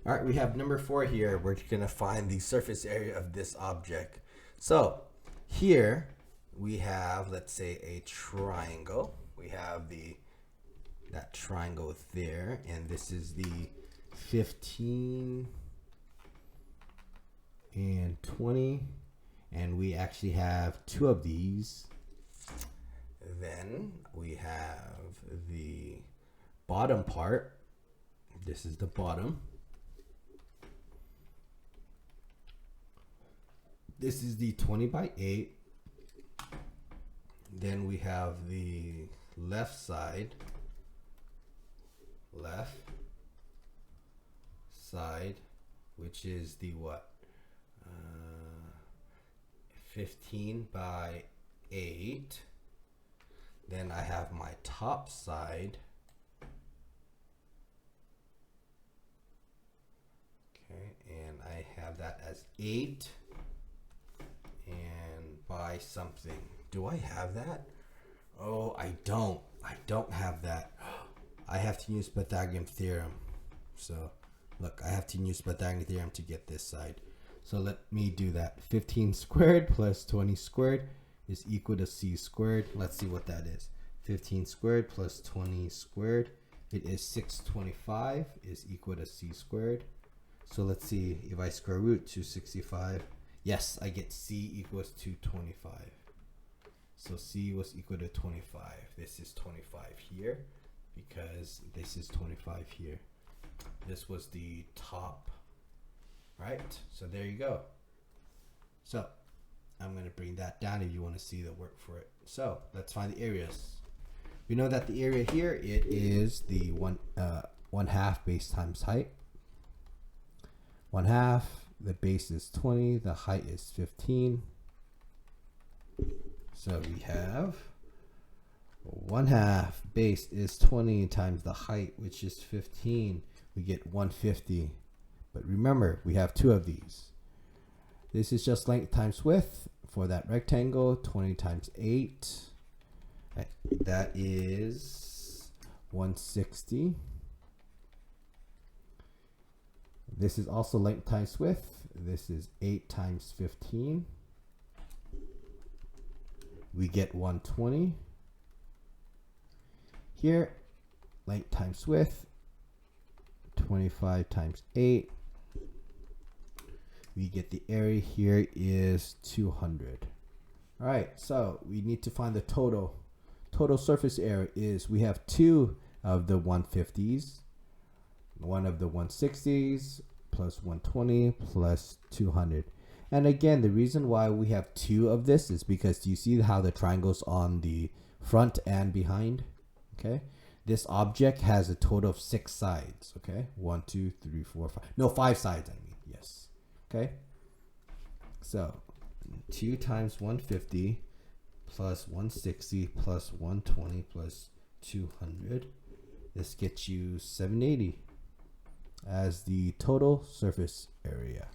All right, we have number 4 here. We're going to find the surface area of this object. So here we have, let's say, a triangle. We have that triangle there, and this is the 15 and 20, and we actually have 2 of these. Then we have the bottom part. This is the bottom. This is the 20 by 8. Then we have the left side. Which is the what? 15 by 8. Then I have my top side. Okay, and I have that as 8 and by something. Do I have that? Oh, I don't. I don't have that. I have to use Pythagorean theorem. So look, I have to use Pythagorean theorem to get this side. So let me do that. 15 squared plus 20 squared is equal to c squared. Let's see what that is. 15 squared plus 20 squared. It is 625 is equal to c squared. So let's see if I square root 265. Yes, I get c equals 225. So c was equal to 25. This is 25 here because this is 25 here. This was the top, right? So there you go. So I'm going to bring that down if you want to see the work for it. So let's find the areas. We know that the area here, it is the 1/2 base times height. 1/2, the base is 20, the height is 15. So we have 1/2 base is 20 times the height, which is 15. We get 150. But remember, we have 2 of these. This is just length times width for that rectangle. 20 times 8. That is 160. This is also length times width. This is 8 times 15. We get 120. Here, length times width. 25 times 8. We get the area here is 200. All right, so we need to find the total. Total surface area is, we have 2 of the 150s, 1 of the 160s, plus 120, plus 200. And again, the reason why we have 2 of this is because, do you see how the triangle's on the front and behind? Okay. This object has a total of 6 sides. Okay. 1, 2, 3, 4, 5. No, 5 sides, I mean. Yes. Okay. So 2 times 150 plus 160 plus 120 plus 200. This gets you 780 as the total surface area.